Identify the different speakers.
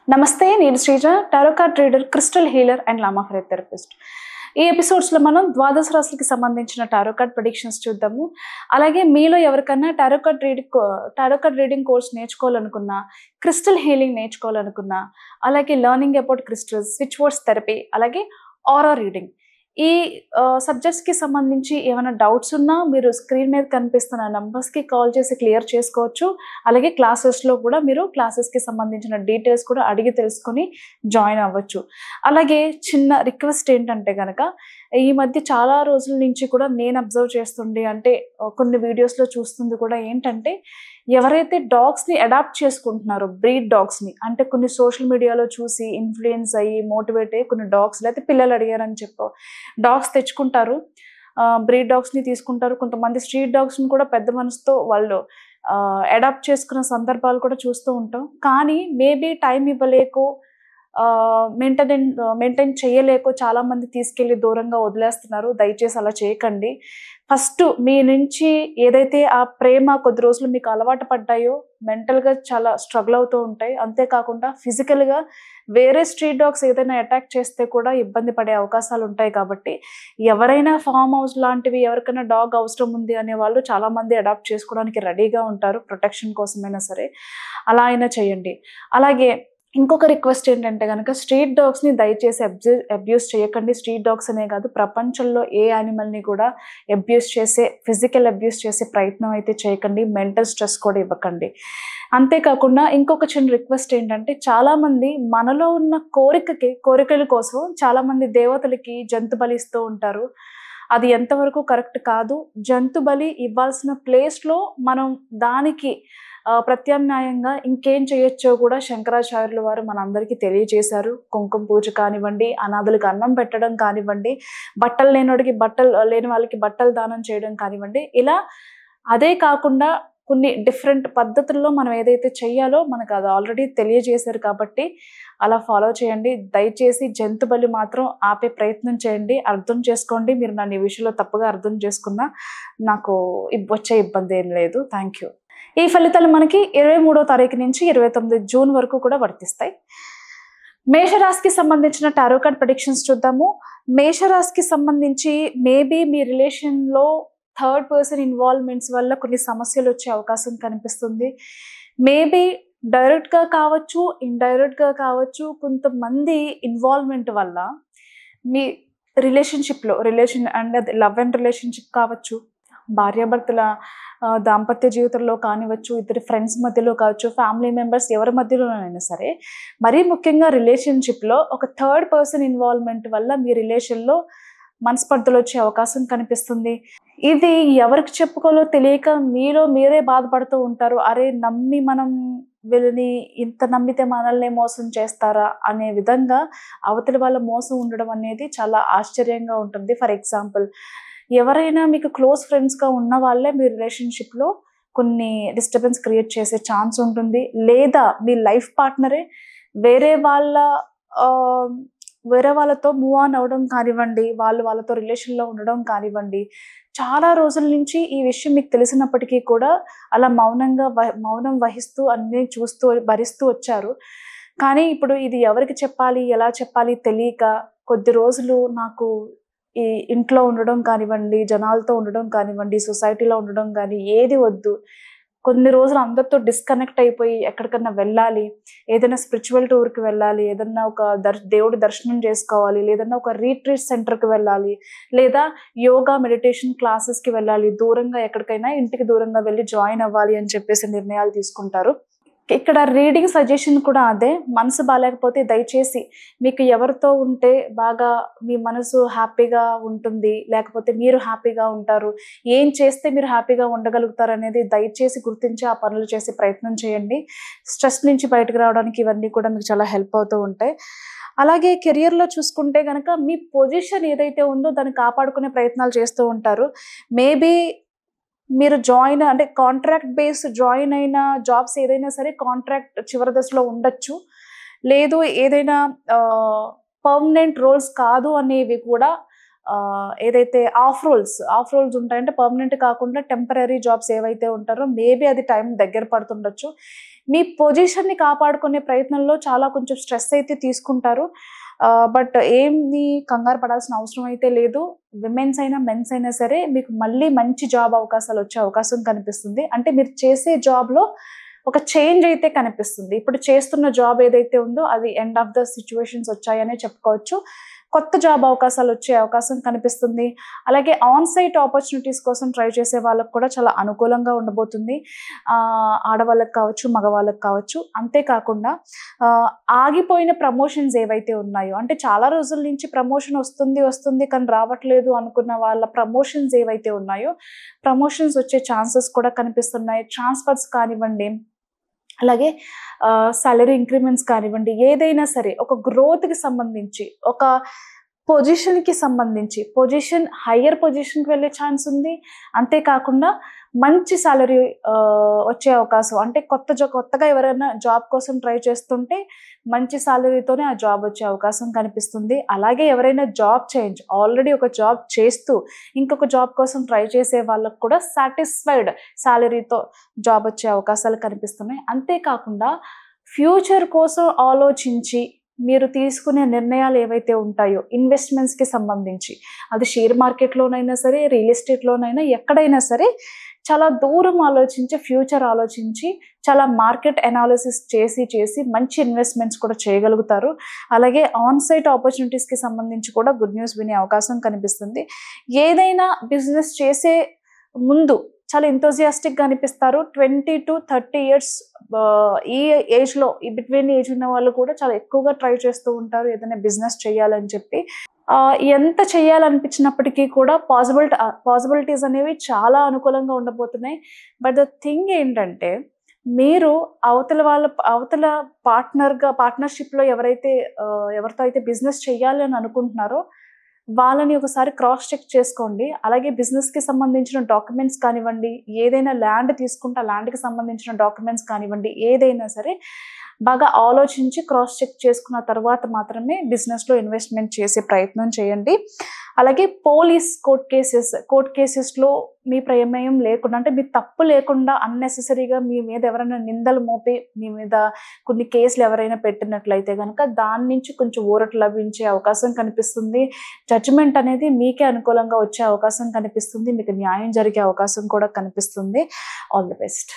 Speaker 1: నమస్తే, నేను Sreeja, tarot card reader, crystal healer and lama faith therapist. ఈ ఎపిసోడ్స్లో మనం ద్వాదశ రాశులకి సంబంధించిన టారో కార్డ్ ప్రెడిక్షన్స్ చూద్దాము. అలాగే మీలో ఎవరికన్నా టారో కార్డ్ రీడింగ్ కోర్స్ నేర్చుకోవాలనుకున్నా, క్రిస్టల్ హీలింగ్ నేర్చుకోవాలనుకున్నా, అలాగే learning about crystals, switch words therapy, అలాగే ఆరా రీడింగ్, ఈ సబ్జెక్ట్స్కి సంబంధించి ఏమైనా డౌట్స్ ఉన్నా మీరు స్క్రీన్ మీద కనిపిస్తున్న నంబర్స్కి కాల్ చేసి క్లియర్ చేసుకోవచ్చు. అలాగే క్లాసెస్లో కూడా మీరు క్లాసెస్కి సంబంధించిన డీటెయిల్స్ కూడా అడిగి తెలుసుకొని జాయిన్ అవ్వచ్చు. అలాగే చిన్న రిక్వెస్ట్ ఏంటంటే కనుక, ఈ మధ్య చాలా రోజుల నుంచి కూడా నేను అబ్జర్వ్ చేస్తుంది, అంటే కొన్ని వీడియోస్లో చూస్తుంది కూడా ఏంటంటే, ఎవరైతే డాగ్స్ని అడాప్ట్ చేసుకుంటున్నారో, బ్రీడ్ డాగ్స్ని, అంటే కొన్ని సోషల్ మీడియాలో చూసి ఇన్ఫ్లుయెన్స్ అయ్యి మోటివేట్ అయ్యి కొన్ని డాగ్స్, లేకపోతే పిల్లలు అడిగారని చెప్పు డాగ్స్ తెచ్చుకుంటారు, బ్రీడ్ డాగ్స్ని తీసుకుంటారు. కొంతమంది స్ట్రీట్ డాగ్స్ని కూడా పెద్ద మనసుతో వాళ్ళు అడాప్ట్ చేసుకున్న సందర్భాలు కూడా చూస్తూ ఉంటాం. కానీ మేబీ టైం ఇవ్వలేకో, మెయింటైన్ చేయలేకో చాలామంది తీసుకెళ్ళి దూరంగా వదిలేస్తున్నారు. దయచేసి అలా చేయకండి. ఫస్ట్ మీ నుంచి ఏదైతే ఆ ప్రేమ కొద్ది రోజులు మీకు అలవాటు పడ్డాయో, మెంటల్గా చాలా స్ట్రగుల్ అవుతూ ఉంటాయి. అంతేకాకుండా ఫిజికల్గా వేరే స్ట్రీట్ డాగ్స్ ఏదైనా అటాక్ చేస్తే కూడా ఇబ్బంది పడే అవకాశాలు ఉంటాయి. కాబట్టి ఎవరైనా ఫామ్ హౌస్ లాంటివి, ఎవరికైనా డాగ్ అవసరం ఉంది అనే వాళ్ళు చాలామంది అడాప్ట్ చేసుకోవడానికి రెడీగా ఉంటారు, ప్రొటెక్షన్ కోసమైనా సరే. అలా అయినా చేయండి. అలాగే ఇంకొక రిక్వెస్ట్ ఏంటంటే కనుక, స్ట్రీట్ డాగ్స్ని దయచేసి అబ్యూస్ చేయకండి. స్ట్రీట్ డాగ్స్ అనే కాదు, ప్రపంచంలో ఏ యానిమల్ని కూడా ఫిజికల్ అబ్యూస్ చేసే ప్రయత్నం అయితే చేయకండి. మెంటల్ స్ట్రెస్ కూడా ఇవ్వకండి. అంతేకాకుండా ఇంకొక చిన్న రిక్వెస్ట్ ఏంటంటే, చాలామంది మనలో ఉన్న కోరికల కోసం చాలామంది దేవతలకి జంతు బలి ఇస్తూ ఉంటారు. అది ఎంతవరకు కరెక్ట్ కాదు. జంతు బలి ఇవ్వాల్సిన ప్లేస్లో మనం దానికి ప్రత్యామ్నాయంగా ఇంకేం చేయొచ్చో కూడా శంకరాచార్యుల వారు మనందరికీ తెలియజేశారు. కుంకుమ పూజ కానివ్వండి, అనాథులకు అన్నం పెట్టడం కానివ్వండి, లేని వాళ్ళకి బట్టలు దానం చేయడం కానివ్వండి. ఇలా అదే కాకుండా కొన్ని డిఫరెంట్ పద్ధతుల్లో మనం ఏదైతే చెయ్యాలో మనకు అది ఆల్రెడీ తెలియజేశారు. కాబట్టి అలా ఫాలో చేయండి. దయచేసి జంతు బలి మాత్రం ఆపే ప్రయత్నం చేయండి. అర్థం చేసుకోండి. మీరు నన్ను ఈ విషయంలో తప్పుగా అర్థం చేసుకున్నా నాకు వచ్చే ఇబ్బంది ఏం లేదు. Thank you. ఈ ఫలితాలు మనకి 23వ తారీఖు నుంచి 29 జూన్ వరకు కూడా వర్తిస్తాయి. మేషరాశికి సంబంధించిన టారో కార్డ్ ప్రెడిక్షన్స్ చూద్దాము. మేషరాశికి సంబంధించి మేబీ మీ రిలేషన్లో థర్డ్ పర్సన్ ఇన్వాల్వ్మెంట్స్ వల్ల కొన్ని సమస్యలు వచ్చే అవకాశం కనిపిస్తుంది. మేబీ డైరెక్ట్గా కావచ్చు, ఇండైరెక్ట్గా కావచ్చు. కొంతమంది ఇన్వాల్వ్మెంట్ వల్ల మీ రిలేషన్ అండ్ అది లవ్ అండ్ రిలేషన్షిప్ కావచ్చు, భార్యాభర్తల దాంపత్య జీవితంలో కానివచ్చు, ఇద్దరి ఫ్రెండ్స్ మధ్యలో కావచ్చు, ఫ్యామిలీ మెంబర్స్ ఎవరి మధ్యలోనైనా సరే, మరీ ముఖ్యంగా రిలేషన్షిప్లో ఒక థర్డ్ పర్సన్ ఇన్వాల్వ్మెంట్ వల్ల మీ రిలేషన్లో మనస్పర్ధలు వచ్చే అవకాశం కనిపిస్తుంది. ఇది ఎవరికి చెప్పుకోలో తెలియక మీరే బాధపడుతూ ఉంటారు. అరే, మనం వీళ్ళని ఇంత నమ్మితే మనల్ని మోసం చేస్తారా అనే విధంగా అవతలి వాళ్ళ మోసం ఉండడం అనేది చాలా ఆశ్చర్యంగా ఉంటుంది. ఫర్ ఎగ్జాంపుల్, ఎవరైనా మీకు క్లోజ్ ఫ్రెండ్స్గా ఉన్న వాళ్ళే మీ రిలేషన్షిప్లో కొన్ని డిస్టర్బెన్స్ క్రియేట్ చేసే ఛాన్స్ ఉంటుంది. లేదా మీ లైఫ్ పార్ట్నరే వేరే వాళ్ళతో మూవ్ ఆన్ అవ్వడం కానివ్వండి, వాళ్ళతో రిలేషన్లో ఉండడం కానివ్వండి. చాలా రోజుల నుంచి ఈ విషయం మీకు తెలిసినప్పటికీ కూడా అలా మౌనం వహిస్తూ అన్నీ భరిస్తూ వచ్చారు. కానీ ఇప్పుడు ఇది ఎవరికి చెప్పాలి, ఎలా చెప్పాలి తెలియక కొద్ది రోజులు నాకు ఈ ఇంట్లో ఉండడం కానివ్వండి, జనాలతో ఉండడం కానివ్వండి, సొసైటీలో ఉండడం కానీ ఏది వద్దు. కొన్ని రోజులు అందరితో డిస్కనెక్ట్ అయిపోయి ఎక్కడికన్నా వెళ్ళాలి, ఏదైనా స్పిరిచువల్ టూర్కి వెళ్ళాలి, ఏదన్నా ఒక దేవుడి దర్శనం చేసుకోవాలి, లేదన్నా ఒక రీట్రీట్ సెంటర్కి వెళ్ళాలి, లేదా యోగా మెడిటేషన్ క్లాసెస్కి వెళ్ళాలి, దూరంగా ఎక్కడికైనా ఇంటికి దూరంగా వెళ్ళి జాయిన్ అవ్వాలి అని చెప్పేసి నిర్ణయాలు తీసుకుంటారు. ఇక్కడ రీడింగ్ సజెషన్ కూడా అదే. మనసు బాగాలేకపోతే దయచేసి మీకు ఎవరితో ఉంటే బాగా మీ మనసు హ్యాపీగా ఉంటుంది, లేకపోతే మీరు హ్యాపీగా ఉంటారు, ఏం చేస్తే మీరు హ్యాపీగా ఉండగలుగుతారు అనేది దయచేసి గుర్తించి ఆ పనులు చేసే ప్రయత్నం చేయండి. స్ట్రెస్ నుంచి బయటకు రావడానికి ఇవన్నీ కూడా మీకు చాలా హెల్ప్ అవుతూ ఉంటాయి. అలాగే కెరియర్లో చూసుకుంటే కనుక మీ పొజిషన్ ఏదైతే ఉందో దాన్ని కాపాడుకునే ప్రయత్నాలు చేస్తూ ఉంటారు. మేబీ మీరు కాంట్రాక్ట్ బేస్ జాయిన్ అయిన జాబ్స్ ఏదైనా సరే కాంట్రాక్ట్ చివరి దశలో ఉండొచ్చు. లేదు, ఏదైనా పర్మనెంట్ రోల్స్ కాదు అనేవి కూడా ఏదైతే ఆఫ్ రోల్స్ ఉంటాయంటే పర్మనెంట్ కాకుండా టెంపరరీ జాబ్స్ ఏవైతే ఉంటారో మేబీ అది టైం దగ్గర పడుతుండొచ్చు. మీ పొజిషన్‌ని కాపాడుకునే ప్రయత్నంలో చాలా కొంచెం స్ట్రెస్ అయితే తీసుకుంటారు. బట్ ఏమి కంగారు పడాల్సిన అవసరం అయితే లేదు. విమెన్స్ అయినా, మెన్స్ అయినా సరే మీకు మళ్ళీ మంచి జాబ్ అవకాశాలొచ్చే అవకాశం కనిపిస్తుంది. అంటే మీరు చేసే జాబ్‌లో ఒక చేంజ్ అయితే కనిపిస్తుంది. ఇప్పుడు చేస్తున్న జాబ్ ఏదైతే ఉందో అది ఎండ్ ఆఫ్ ద సిట్యుయేషన్స్ వచ్చాయనే చెప్పుకోవచ్చు. కొత్త జాబ్ అవకాశాలొచ్చే అవకాశం కనిపిస్తుంది. అలాగే ఆన్ సైట్ ఆపర్చునిటీస్ కోసం ట్రై చేసే వాళ్ళకి కూడా చాలా అనుకూలంగా ఉండబోతుంది. ఆడవాళ్ళకి కావచ్చు, మగవాళ్ళకి కావచ్చు. అంతే కాకుండా ఆగిపోయిన ప్రమోషన్స్ ఏవైతే ఉన్నాయో, అంటే చాలా రోజుల నుంచి ప్రమోషన్ వస్తుంది కానీ రావట్లేదు అనుకున్న వాళ్ళ ప్రమోషన్స్ ఏవైతే ఉన్నాయో, ప్రమోషన్స్ వచ్చే ఛాన్సెస్ కూడా కనిపిస్తున్నాయి. ట్రాన్స్‌ఫర్స్ కానివ్వండి, అలాగే సాలరీ ఇంక్రిమెంట్స్ కానివ్వండి, ఏదైనా సరే ఒక గ్రోత్‌కి సంబంధించి, ఒక పొజిషన్‌కి సంబంధించి, హైయర్ పొజిషన్‌కి వెళ్ళే ఛాన్స్ ఉంది. అంతే కాకుండా మంచి సాలరీ వచ్చే అవకాశం, అంటే కొత్తగా ఎవరైనా జాబ్ కోసం ట్రై చేస్తుంటే మంచి సాలరీతోనే ఆ జాబ్ వచ్చే అవకాశం కనిపిస్తుంది. అలాగే ఎవరైనా ఆల్రెడీ ఒక జాబ్ చేస్తూ ఇంకొక జాబ్ కోసం ట్రై చేసే వాళ్ళకి కూడా సాటిస్ఫైడ్ సాలరీతో జాబ్ వచ్చే అవకాశాలు కనిపిస్తున్నాయి. అంతే కాకుండా ఫ్యూచర్ కోసం ఆలోచించి మీరు తీసుకునే నిర్ణయాలు ఏవైతే ఉంటాయో ఇన్వెస్ట్‌మెంట్స్‌కి సంబంధించి, అది షేర్ మార్కెట్‌లోనైనా సరే, రియల్ ఎస్టేట్‌లోనైనా, ఎక్కడైనా సరే చాలా దూరం ఆలోచించి, ఫ్యూచర్ ఆలోచించి, చాలా మార్కెట్ అనాలిసిస్ చేసి మంచి ఇన్వెస్ట్‌మెంట్స్ కూడా చేయగలుగుతారు. అలాగే ఆన్ సైట్ ఆపర్చునిటీస్‌కి సంబంధించి కూడా గుడ్ న్యూస్ వినే అవకాశం కనిపిస్తుంది. ఏదైనా బిజినెస్ చేసే ముందు చాలా ఎంతూసియాస్టిక్‌గా అనిపిస్తారు. 20-30 ఇయర్స్ ఈ ఏజ్‌లో, ఈ బిట్వీన్ ఏజ్ ఉన్న వాళ్ళు కూడా చాలా ఎక్కువగా ట్రై చేస్తూ ఉంటారు ఏదైనా బిజినెస్ చేయాలని చెప్పి. ఎంత చేయాలనిపించినప్పటికీ కూడా పాసిబిలిటీస్ అనేవి చాలా అనుకూలంగా ఉండబోతున్నాయి. బట్ ద థింగ్ ఏంటంటే, మీరు అవతల పార్ట్నర్‌షిప్‌లో ఎవరితో అయితే బిజినెస్ చేయాలి అని అనుకుంటున్నారో వాళ్ళని ఒకసారి క్రాస్ చెక్ చేసుకోండి. అలాగే బిజినెస్‌కి సంబంధించిన డాక్యుమెంట్స్ కానివ్వండి, ఏదైనా ల్యాండ్ తీసుకుంటే ఆ ల్యాండ్‌కి సంబంధించిన డాక్యుమెంట్స్ కానివ్వండి, ఏదైనా సరే బాగా ఆలోచించి క్రాస్ చెక్ చేసుకున్న తర్వాత మాత్రమే బిజినెస్‌లో ఇన్వెస్ట్‌మెంట్ చేసే ప్రయత్నం చేయండి. అలాగే కోర్ట్ కేసెస్‌లో మీ ప్రమేయం లేకుండా, అంటే మీ తప్పు లేకుండా అన్నెసెసరీగా మీ మీద ఎవరైనా నిందలు మోపి మీ మీద కొన్ని కేసులు ఎవరైనా పెట్టినట్లయితే గనక దాని నుంచి కొంచెం ఊరట లభించే అవకాశం కనిపిస్తుంది. జడ్జిమెంట్ అనేది మీకే అనుకూలంగా వచ్చే అవకాశం కనిపిస్తుంది. మీకు న్యాయం జరిగే అవకాశం కూడా కనిపిస్తుంది. All the best.